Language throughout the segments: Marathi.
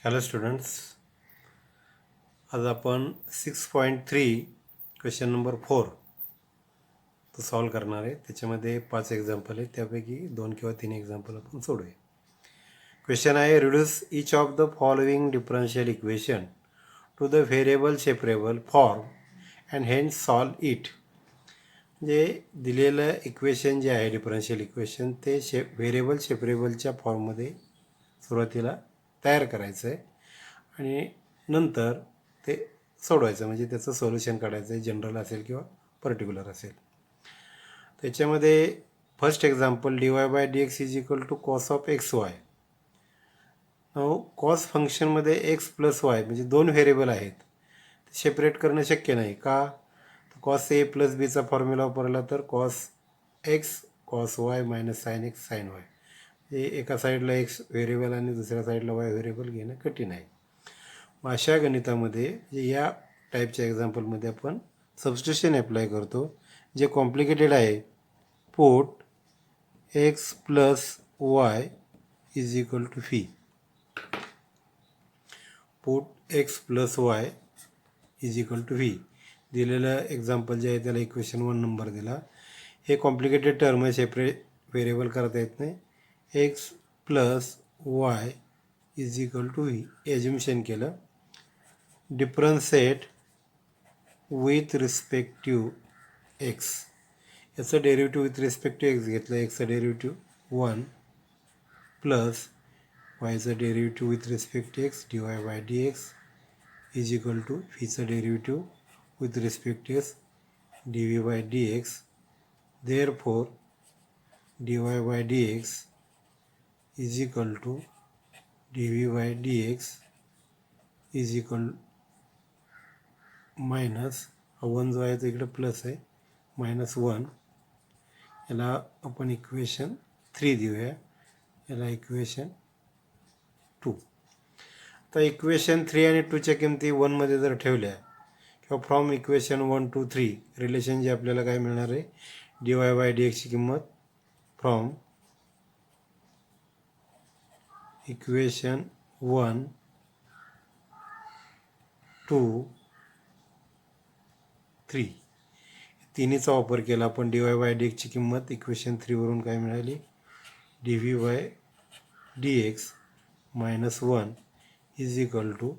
हॅलो स्टुडंट्स, आज आपण 6.3 क्वेश्चन नंबर 4 तो सॉल्व करणार आहे. त्याच्यामध्ये 5 एक्झाम्पल आहेत, त्यापैकी 2 किंवा 3 एक्झाम्पल आपण सोडूया. क्वेश्चन आहे, reduce each of the following differential equation to the variable separable form and hence solve it. म्हणजे दिलेलं इक्वेशन जे आहे डिफरन्शियल इक्वेशन ते व्हेरिएबल सेपरेबलच्या फॉर्ममध्ये सुरुवातीला तयार करायचं आहे आणि नंतर ते सोडवायचं, म्हणजे त्याचं सोल्युशन काढायचं आहे, जनरल असेल किंवा पर्टिक्युलर असेल. त्याच्यामध्ये first example dy/dx is equal to cos of x y. Cos फंक्शनमध्ये एक्स प्लस वाय म्हणजे 2 व्हेरिएबल आहेत, ते सेपरेट करणं शक्य नाही. का? कॉस ए प्लस बीचा फॉर्म्युला वापरला तर cos x cos y minus sine x sine y. हे एका साईडला एक्स व्हेरिएबल आणि दुसऱ्या साईडला वाय व्हेरिएबल घेणं कठीण आहे. मग अशा गणितामध्ये या टाईपच्या एक्झाम्पलमध्ये आपण सबस्टिट्यूशन अप्लाय करतो, जे कॉम्प्लिकेटेड आहे. Put X plus Y is equal to phi. Put X plus Y is equal to V. दिलेलं एक्झाम्पल जे आहे त्याला इक्वेशन 1 नंबर दिला. हे कॉम्प्लिकेटेड टर्म आहे, सेपरेट व्हेरिएबल करता येत नाही. X plus Y is equal to V assumption केलं. Differentiate with respective X. याचं derivative with respect to X घेतलं. एक्सचं डेरिव्हेटिव्ह 1 प्लस वायचं derivative with respect to X dy/dx is equal to फीचं derivative with respect to x dv/dx. Therefore dy/dx is equal to dv/dx is equal minus 1 जो आहे तो इकडे प्लस आहे, -1. याला आपण इक्वेशन 3 देऊया, याला इक्वेशन 2. आता इक्वेशन 3 आणि 2च्या किमती 1मध्ये जर ठेवल्या किंवा फ्रॉम इक्वेशन 1 to 3 रिलेशन जे आपल्याला काय मिळणार आहे, dy/dxची किंमत फ्रॉम इक्वेशन 1 to 3 तिन्हीचा वापर केला आपण. dy/dxची किंमत इक्वेशन 3 वरून काय मिळाली, dv/dx -1 is equal to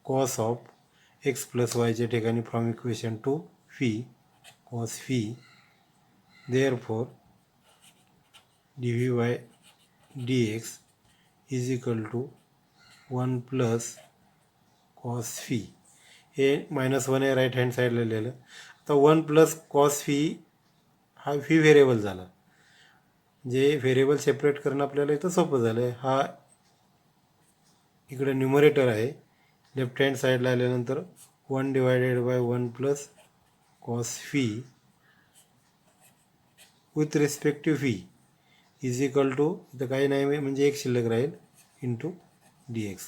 cos of X plus वायच्या ठिकाणी from equation 2 phi cos phi. Therefore dv/dx is equal to 1 plus cos phi. हे -1 आहे राईट हँड साईडला लिहिलं. आता 1 प्लस कॉस फी हा फी व्हेरिएबल झाला, जे व्हेरिएबल सेपरेट करणं आपल्याला इथं सोपं झालं आहे. हा इकडे न्युमरेटर आहे, लेफ्ट हँड साईडला आल्यानंतर 1/1 plus cos phi with respective phi is equal to, इथं काही नाही म्हणजे एक शिल्लक राहील, इंटू dx.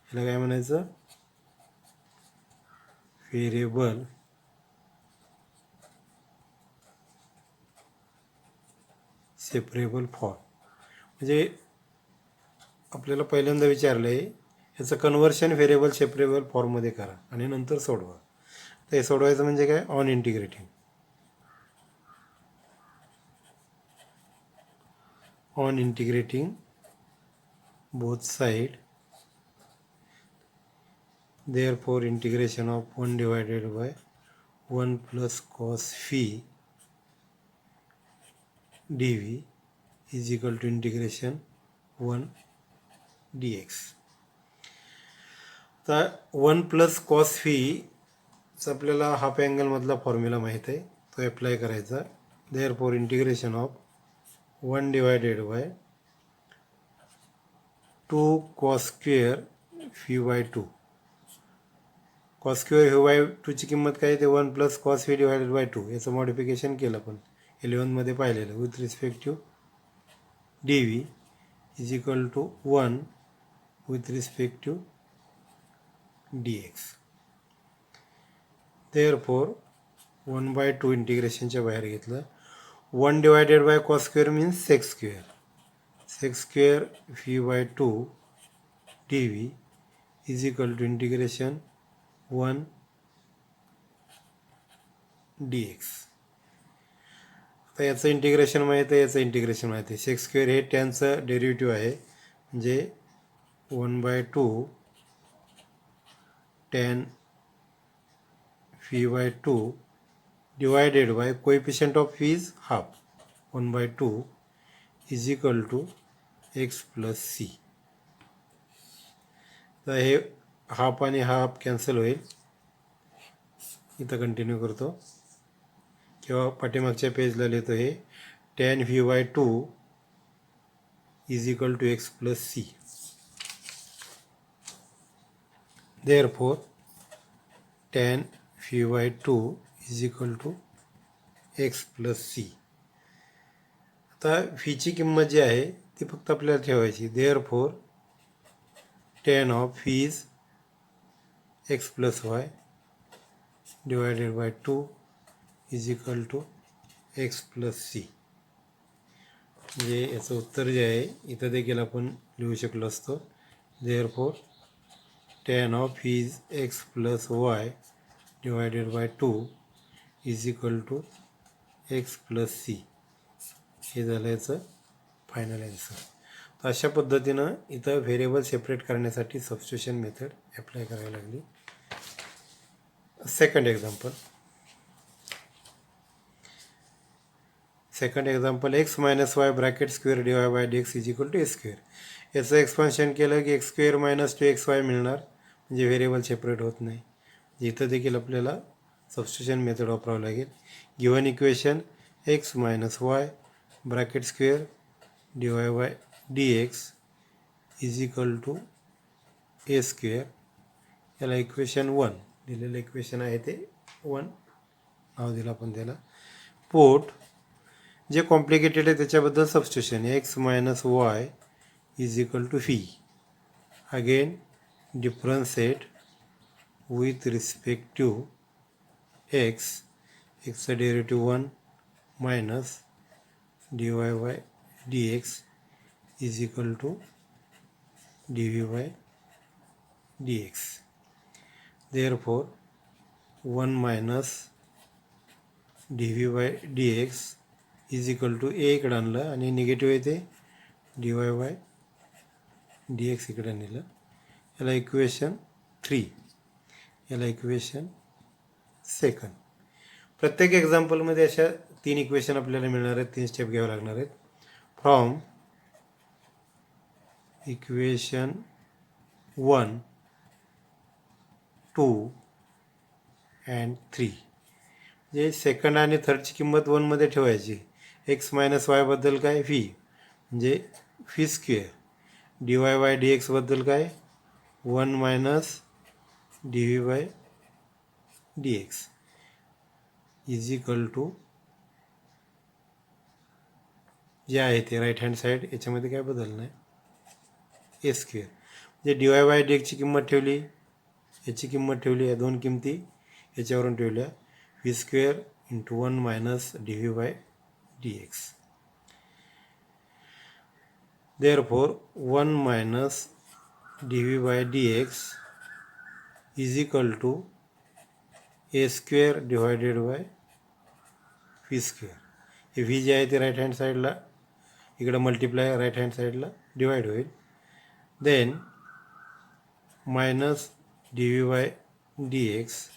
याला काय म्हणायचं, व्हेरिएबल सेपरेबल फॉर्म. म्हणजे आपल्याला पहिल्यांदा विचारलं आहे ह्याचं कन्व्हर्शन व्हेरिएबल सेपरेबल फॉर्ममध्ये करा आणि नंतर सोडवा. तर हे सोडवायचं म्हणजे काय, on integrating. On integrating both side, therefore integration of 1/1 plus cos phi dv is equal to integration 1 dx. तर 1 प्लस कॉस फीचा आपल्याला हाफ अँगलमधला फॉर्म्युला माहीत आहे, तो अप्लाय करायचा. Therefore integration of 1/2 cos square φ/2. Cos square φ/2ची किंमत काय ते 1 प्लस कॉस फी /2. याचं मॉडिफिकेशन केलं पण 11मध्ये पाहिलेलं. With respect to dv is equal to 1 with respect to dx. Therefore 1/2 इंटिग्रेशनच्या बाहेर घेतलं. 1/cos square means secs square. Secs square φ/2 dv is equal to integration 1 dx. आता याचं इंटिग्रेशन माहीत आहे, याचं इंटिग्रेशन माहीत आहे. सेक्स स्क्वेअर हे टॅनचं डेरिव्हेटिव्ह आहे, म्हणजे 1/2 tan phi/2 divided by coefficient of phi is half 1/2 is equal to x plus C. तर हे हाफ आणि हाफ कॅन्सल होईल. इथं कंटिन्यू करतो किंवा पाठीमागच्या पेजला लिहितो. हे tan phi/2 is equal to x plus c. Therefore tan phi/2 is equal to x plus c. आता फीची किंमत जी आहे ती फक्त आपल्याला ठेवायची. Therefore tan of phi is x plus y divided by 2 is equal to x plus c. म्हणजे याचं उत्तर जे आहे इथं देखील आपण लिहू शकलो असतो. Therefore tan of phi is x plus y divided by 2 is equal to x plus c. हे झालं याचं फायनल ॲन्सर. तर अशा पद्धतीनं इथं व्हेरिएबल सेपरेट करण्यासाठी सबस्टिट्यूशन मेथड ॲप्लाय करावी लागली. Second example x minus y bracket square D Y by D x is equal to a square. याचं एक्सपान्शन केलं की एक्स स्क्वेअर मायनस 2xy मिळणार, म्हणजे व्हेरिएबल सेपरेट होत नाही. इथं देखील आपल्याला सबस्टिट्यूशन मेथड वापरावं लागेल. Given equation x minus y bracket square D Y by D x is equal to a square. याला इक्वेशन 1 दिलेलं इक्वेशन आहे ते 1 नाव दिलं आपण त्याला. पोट जे कॉम्प्लिकेटेड आहे त्याच्याबद्दल substitution. X minus Y is equal to phi. Again differentiate with respect to X. एक्सचं derivative 1 minus D Y by D x is equal to D V by D x. Therefore 1 minus D V by D x is equal to A इकडं आणलं आणि निगेटिव्ह येते D Y by D X इकडं नेलं. याला इक्वेशन 3. याला इक्वेशन 2. प्रत्येक एक्झाम्पलमध्ये अशा 3 इक्वेशन आपल्याला मिळणार आहेत. 3 स्टेप घ्यावे लागणार आहेत. From equation 1, 2 and 3. म्हणजे सेकंड आणि थर्डची किंमत 1मध्ये ठेवायची. एक्स मायनस वायबद्दल काय फी, म्हणजे phi square. D Y by D एक्सबद्दल काय 1 minus D V by D x is equal to जे आहे ते राईट हँड साईड, याच्यामध्ये काय बदल नाही, ए स्क्वेअर. म्हणजे डी वाय बाय डी एक्सची किंमत ठेवली, याची किंमत ठेवली, या दोन किंमती याच्यावरून ठेवल्या. V square into 1 minus D V by D x. Therefore 1 minus D V by D x is equal to a square divided by V square. हे व्ही जे आहे ते राईट हँड साईडला इकडं मल्टिप्लाय राईट हँड साईडला डिवाइड होईल. Then minus D V by D x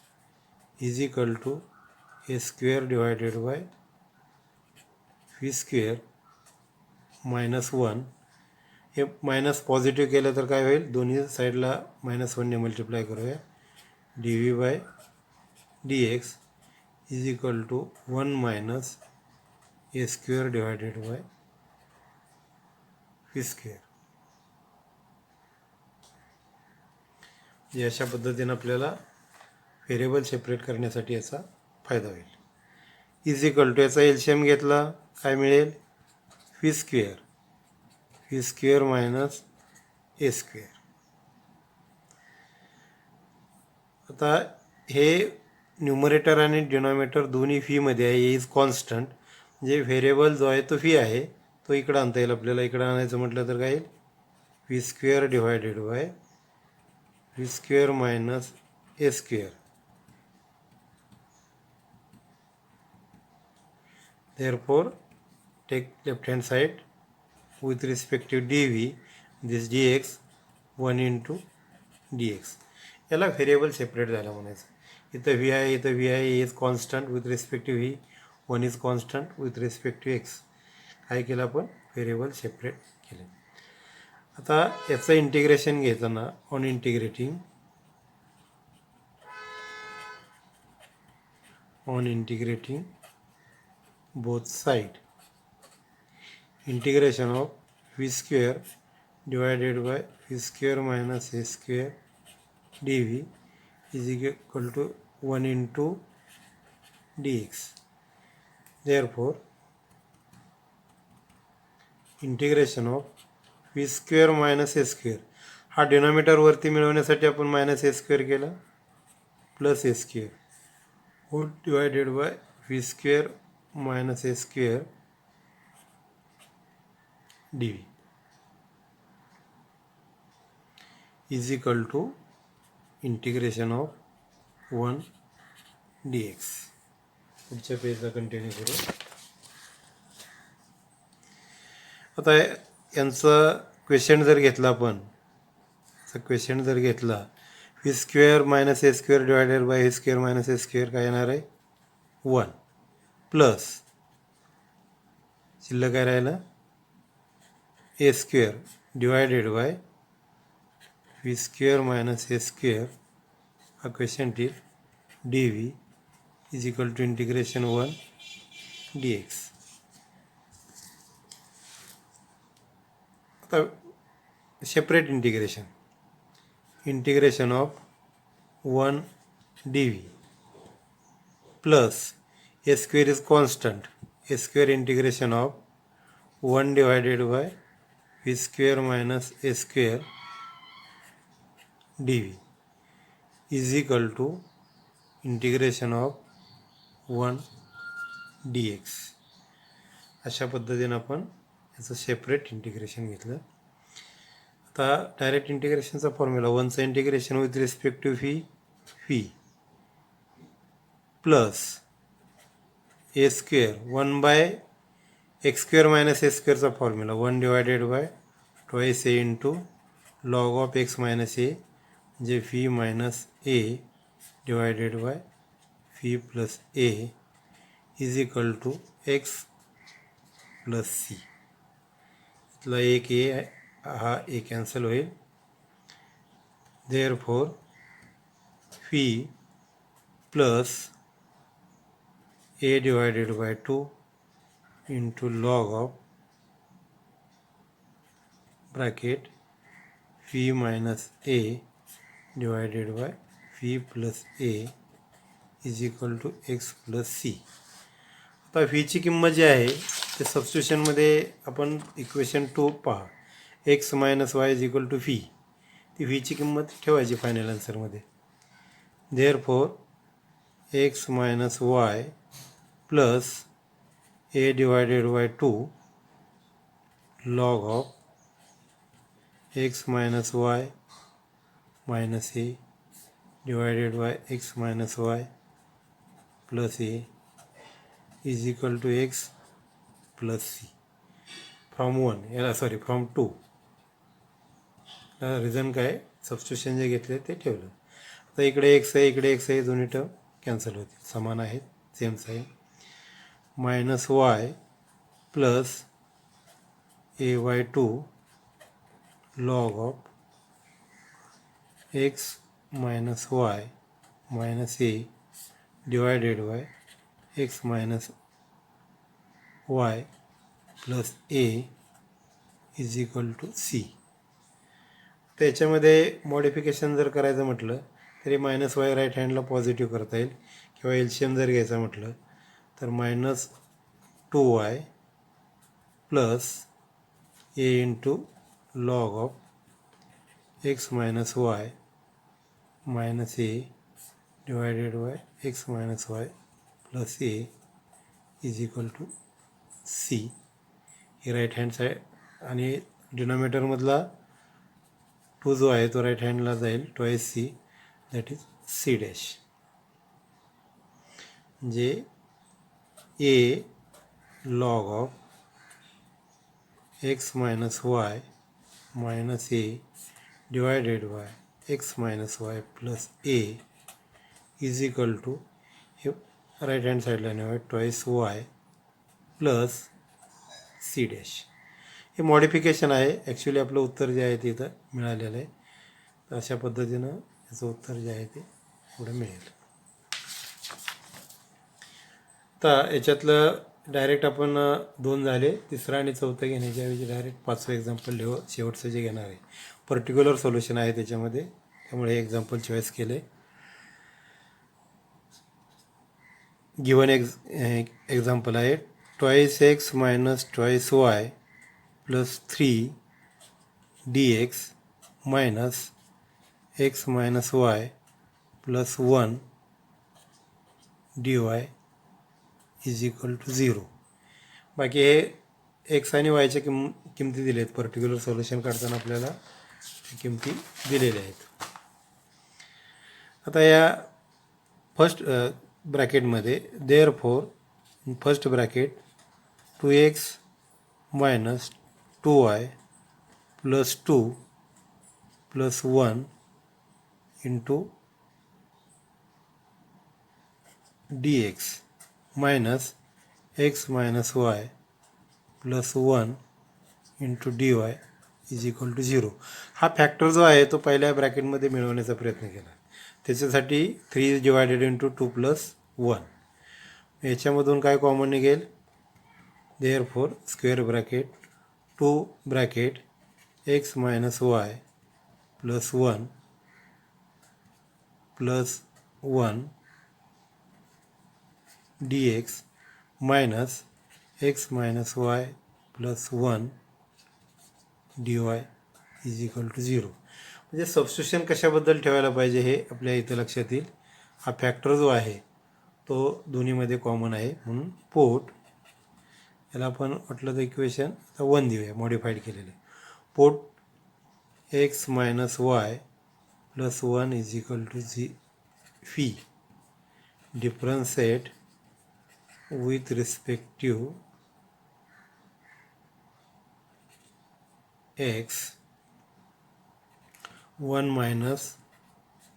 is equal to a square divided by V square minus 1. हे मायनस पॉझिटिव्ह केलं तर काय होईल, दोन्ही साईडला -1ने मल्टिप्लाय करूया. D V by D x is equal to 1 minus A square divided by V square. म्हणजे अशा पद्धतीनं आपल्याला व्हेरिएबल सेपरेट करण्यासाठी याचा फायदा होईल. इज इक्वल टू याचा एलसीएम घेतला काय मिळेल, V square. V square minus ए स्क्वेअर. आता हे न्यूमरेटर आणि डिनॉमिनेटर दोन्ही फीमध्ये आहे. हे इज कॉन्स्टंट, म्हणजे व्हेरिएबल जो आहे तो फी आहे, तो इकडं आणता येईल आपल्याला. इकडं आणायचं म्हटलं तर काय येईल, V square divided by V square minus A square. Therefore, take left hand side with respect to dv, this dx 1 into dx. याला व्हेरिएबल सेपरेट झाला म्हणायचं. इथं व्ही आहे, इथं व्ही आहे, is constant with respect to v, 1 is constant with respect to x. काय केलं आपण? व्हेरिएबल सेपरेट केले. आता याचं इंटिग्रेशन घेताना on integrating both side, integration of v square divided by v square minus a square dv is equal to 1 into dx. Therefore, integration of v square minus a square, हा डिनॉमिनेटर वरती मिळवण्यासाठी आपण मायनस ए स्क्वेअर केला plus A square whole divided by V square minus a square dv is equal to integration of 1 dx. पुढच्या पेजला कंटिन्यू करू. आता यांचा क्वेश्चन जर घेतला आपण, क्वेश्चन जर घेतला V square minus A square divided by V square minus A square काय येणार आहे? 1 प्लस शिल्लक काय राहिलं? A square divided by V square minus A square हा question type D V is equal to integration 1 D X. आता separate integration of 1 D V plus a square is constant, a square integration of 1 divided by v square minus a square dv is equal to integration of 1 dx. अशा पद्धतीने आपण याचं सेपरेट इंटिग्रेशन घेतलं. आता डायरेक्ट इंटिग्रेशनचा फॉर्म्युला 1चं integration with respect to V plus A square 1 by X square minus A स्क्वेअरचा formula 1 divided by twice A into log of x minus A म्हणजे V minus A divided by V plus A is equal to X plus C. इथला एक ए हा ए कॅन्सल होईल. Therefore V plus a divided by 2 into log of bracket v minus a divided by v plus a is equal to x plus c. आता व्हीची किंमत जी आहे ते सबस्टिट्यूशनमध्ये आपण इक्वेशन 2 पहा, X minus Y is equal to V. ती व्हीची किंमत ठेवायची फायनल आन्सरमध्ये. Therefore X minus Y plus a divided by 2 log of x minus y minus a divided by x minus y plus a is equal to x plus c. From 1 from 2. Reason काय? सबस्टिट्यूशन जे घेतले ते ठेवलं. आता इकडे एक्स आहे, इकडे एक्स आहे, दोन्ही टर्म कॅन्सल होतील, समान आहेत, same sign. Minus Y plus a y 2 log of x minus Y minus A divided by x minus Y plus A is equal to c. त्याच्यामध्ये मॉडिफिकेशन जर करायचं म्हटलं तरी मायनस वाय राईट हँडला पॉझिटिव्ह करता येईल, किंवा एलसीएम जर घ्यायचं म्हटलं तर minus 2y plus a into log of x minus Y minus A divided by x minus Y plus A is equal to C. ही राईट हँड साईड आणि डिनॉमिनेटरमधला टू जो आहे तो राईट हँडला जाईल, twice C, that is C dash. म्हणजे A log of x minus Y minus A divided by x minus Y plus A is equal to, हे राईट हँड साईडला नेऊया, twice Y plus C dash. हे मॉडिफिकेशन आहे. ॲक्च्युली आपलं उत्तर जे आहे ते इथं मिळालेलं आहे. तर अशा पद्धतीनं याचं उत्तर जे आहे ते पुढे मिळेल. तर याच्यातलं डायरेक्ट आपण 2 झाले, तिसरा आणि चौथा घेण्याच्या ऐवजी डायरेक्ट 5वं एक्झाम्पल शेवटचं जे घेणार आहे. पर्टिक्युलर सोल्युशन आहे त्याच्यामध्ये, त्यामुळे हे एक्झाम्पल चॉईस केले. गिवन एक्झाम्पल आहे twice x minus twice Y plus 3 dx minus x minus Y plus 1 dy is equal to 0. बाकी हे एक्स आणि वायच्या किमती दिल्या आहेत. पर्टिक्युलर सोल्युशन काढताना आपल्याला किमती दिलेल्या आहेत. आता या फर्स्ट ब्रॅकेटमध्ये therefore first bracket 2x minus 2y plus 2 plus 1 into dx minus x minus Y plus 1 into dy is equal to 0. हा फॅक्टर जो आहे तो पहिल्या ब्रॅकेटमध्ये मिळवण्याचा प्रयत्न केला. त्याच्यासाठी 3 डिवायडेड इंटू 2 प्लस 1. याच्यामधून काय कॉमन निघेल, therefore square bracket 2 bracket x minus Y plus 1 plus 1 dx minus x minus Y plus 1 dy is equal to 0. म्हणजे सबस्टिट्यूशन कशाबद्दल ठेवायला पाहिजे हे आपल्या इथं लक्षात येईल. हा फॅक्टर जो आहे तो दोन्हीमध्ये कॉमन आहे, म्हणून पोट याला आपण म्हटलं तर इक्वेशन आता 1 देऊया, मॉडिफाईड केलेले. Put x minus Y plus 1 is equal to phi differentiate with respective x 1 minus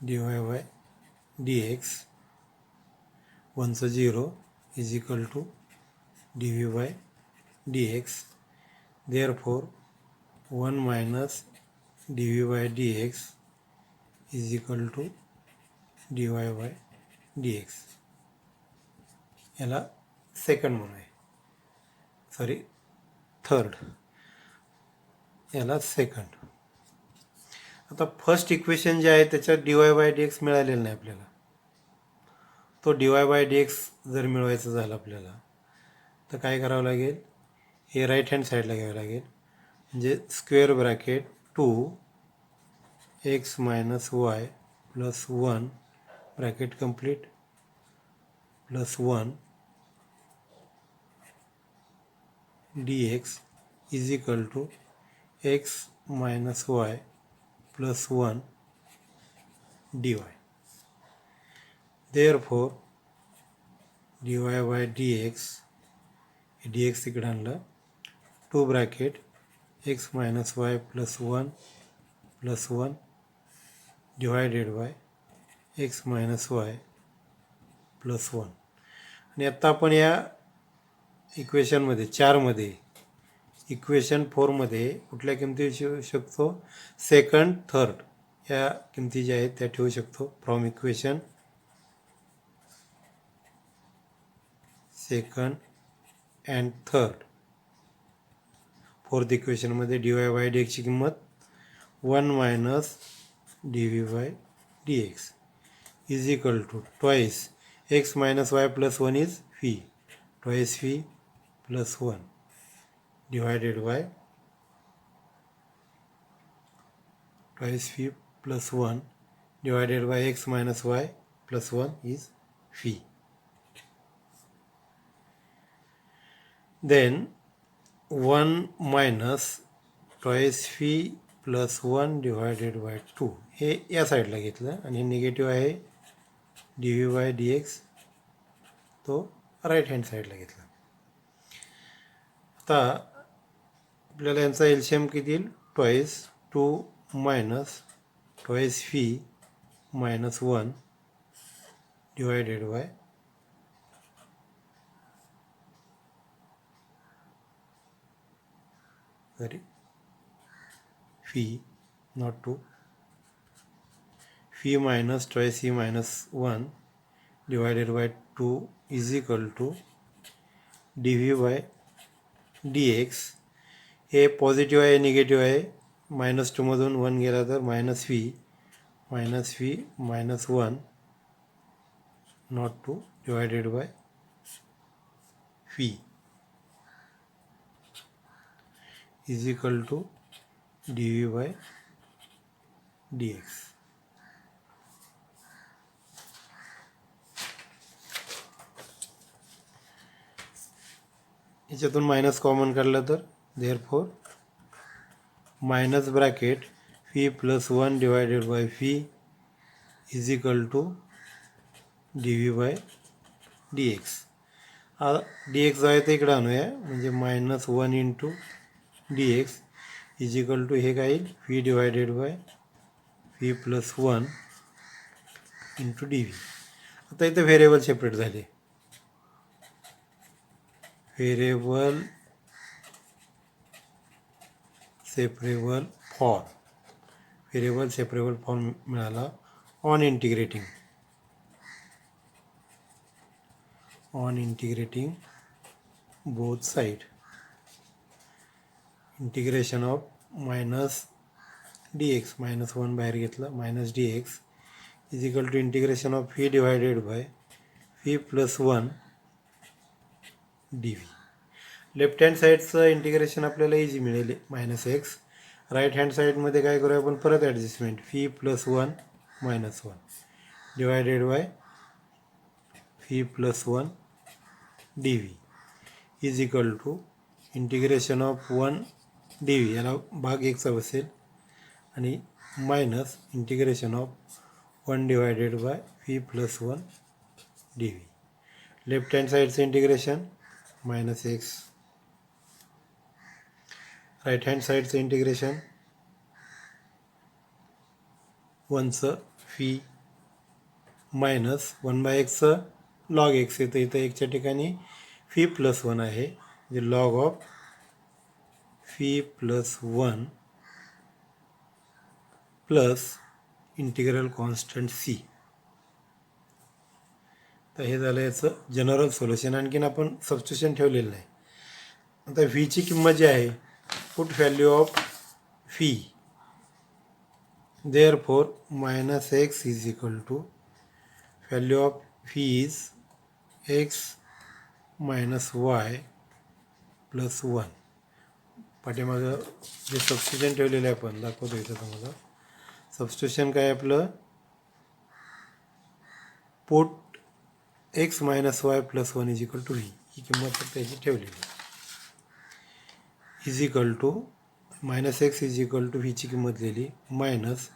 dy by dx 1 so 0 is equal to dv by dx. Therefore 1 minus dv by dx is equal to dy by dx. याला सेकंड म्हणूया, सॉरी थर्ड, याला सेकंड. आता फर्स्ट इक्वेशन जे आहे त्याच्यात dy बाय dx मिळालेलं नाही आपल्याला. तो dy बाय dx जर मिळवायचं झालं आपल्याला तर काय करावं लागेल, हे राईट हँड साईडला घ्यावं लागेल. म्हणजे square bracket 2 x minus Y plus 1 bracket complete plus 1 dx is equal to x minus y plus 1 dy. Therefore dy by dx, dx इकडे आणलं, 2 bracket x minus y plus 1 plus 1 divided by x minus y plus 1. आणि आता आपण या इक्वेशनमध्ये 4मध्ये इक्वेशन 4मध्ये कुठल्या किमती ठेवू शकतो, सेकंड थर्ड या किमती ज्या आहेत त्या ठेवू शकतो. From equation second and third. Fourth इक्वेशनमध्ये dy बाय dx ची किंमत 1 minus dv by dx is equal to twice x minus Y plus 1 is phi, twice phi plus 1 divided by twice phi plus 1 divided by x minus y plus 1 is phi. Then 1 minus twice phi plus 1 divided by 2 हे या साईडला घेतलं आणि निगेटिव्ह आहे d V by D x तो राईट हँड साईडला घेतला. आता आपल्याला यांचा एलसीएम किती येईल twice 2 minus twice phi minus 1 divided by phi not 2 phi minus twice e minus 1 divided by 2 is equal to D V by D x. हे पॉझिटिव्ह आहे निगेटिव्ह आहे मायनस 2मधून 1 गेला तर minus phi minus 1 not 2 divided by phi is equal to D V by D x. याच्यातून मायनस कॉमन काढलं तर therefore minus bracket phi plus 1 divided by phi is equal to D V by D x. D x जो आहे ते इकडं आणूया म्हणजे minus 1 into d x is equal to हे काय येईल phi divided by phi plus 1 into d v. आता इथे व्हेरिएबल सेपरेट झाले व्हेरिएबल सेपरेबल फॉर्म मिळाला on integrating both side. Integration of minus D X minus 1 बाहेर घेतलं minus D x is equal to integration of phi divided by phi plus 1 D V. Left hand साईडचं इंटिग्रेशन आपल्याला इझी मिळेल मायनस एक्स. राईट हँड साईडमध्ये काय करूया आपण परत adjustment phi plus 1 minus 1 divided by phi plus 1 D V is equal to integration of 1 D V याला भाग एकचा बसेल आणि minus integration of 1 divided by phi plus 1 D V. Left hand साईडचं integration minus X. Right hand साईडचं इंटिग्रेशन 1चं फी मायनस 1 बाय एक्सचं लॉग एक्स येतं इथं एकच्या ठिकाणी फी प्लस 1 आहे म्हणजे log of phi plus 1 plus integral constant C. तर हे झालं याचं जनरल सोल्युशन. आणखीन आपण सबस्टिट्यूशन ठेवलेलं नाही. आता व्हीची किंमत जी आहे put value of phi therefore minus x is equal to value of phi is x minus Y plus 1. पाठीमागं जे सबस्टिट्यूशन ठेवलेलं आहे आपण दाखवतो इथं तुम्हाला. सबस्टिट्यूशन काय आपलं put x minus Y plus 1 is equal to v. ही किंमत फक्त याची ठेवलेली is equal to minus x is equal to व्हीची किंमत लिहिली minus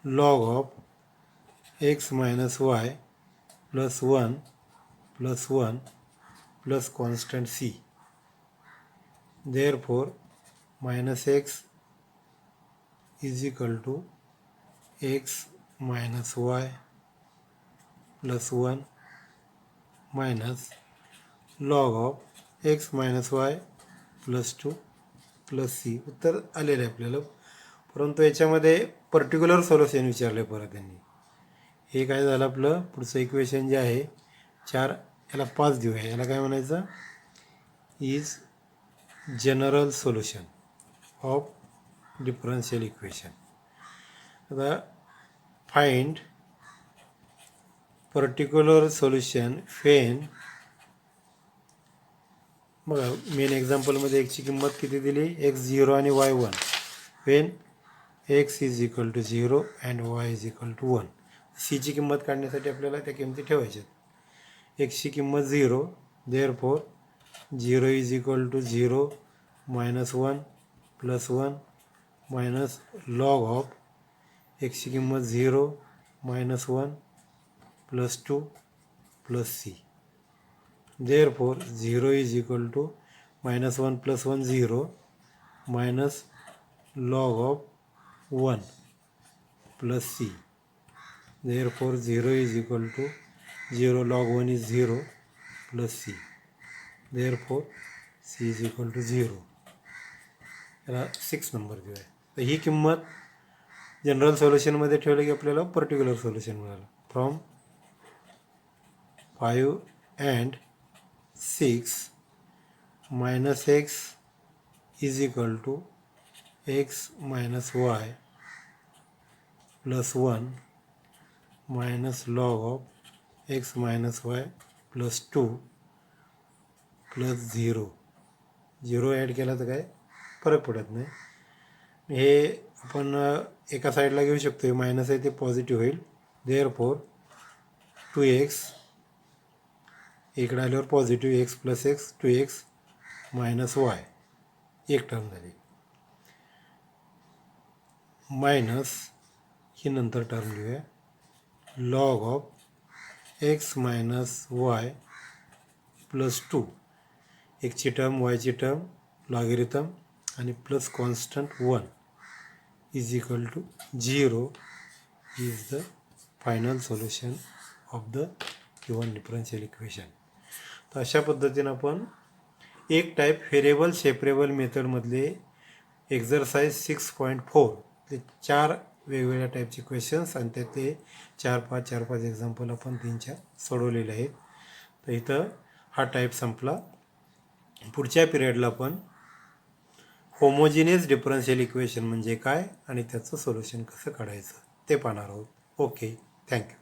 log of x minus Y plus 1 plus constant c. Therefore minus x is equal to x minus Y plus 1 minus log of x minus Y plus 2 plus c. उत्तर आलेलं आहे आपल्याला. परंतु याच्यामध्ये पर्टिक्युलर सोल्युशन विचारले परत त्यांनी. हे काय झालं आपलं पुढचं इक्वेशन जे आहे 4 याला 5 देऊया. याला काय म्हणायचं is general solution of differential equation. आता फाइंड पर्टिक्युलर सोल्युशन फेन. बघा मेन एक्झाम्पलमध्ये एक्सची किंमत किती दिली एक्स 0 आणि y 1 when x is equal to 0 and y is equal to 1. सीची किंमत काढण्यासाठी आपल्याला त्या किमती ठेवायच्यात. एक्सची किंमत 0 therefore 0 is equal to 0 minus 1 plus 1 minus log of एक्सची किंमत 0 -1 +2 +c. Therefore 0 is equal to -1 + 1 0 minus log of 1 plus c. Therefore 0 is equal to 0 log 1 is 0 plus c. Therefore c is equal to 0. याला 6 नंबर घेऊया. तर ही किंमत जनरल सोल्युशनमध्ये ठेवलं की आपल्याला पर्टिक्युलर सोल्युशन मिळालं. From 5 and 6 minus x is equal to x minus y plus 1 minus log of x minus y plus 2 plus 0. 0 add केला तर काय फरक पडत नाही. हे आपण एका साईडला घेऊ शकतो. हे मायनस आहे ते पॉझिटिव्ह होईल. देअरफॉर 2x इकडे आल्यावर positive x plus x 2x minus y एक टर्म झाली. मायनस ही नंतर टर्म घेऊया. Log of x minus Y plus 2 एक्सची टर्म वायची टर्म लॉगरिथम आणि plus constant 1 is equal to 0 is the final solution of the given differential equation. तर अशा पद्धतीनं आपण एक टाईप व्हेरिएबल सेपरेबल मेथडमधले एक्झरसाइज 6.4 ते 4 वेगवेगळ्या टाईपचे क्वेश्चन्स आणि त्यातले 4-5 एक्झाम्पल आपण 3-4 सोडवलेले आहेत. तर इथं हा टाईप संपला. पुढच्या पिरियडला आपण होमोजिनियस डिफरन्शियल इक्वेशन म्हणजे काय आणि त्याचं सोल्युशन कसं काढायचं ते पाहणार आहोत. Okay, thank you.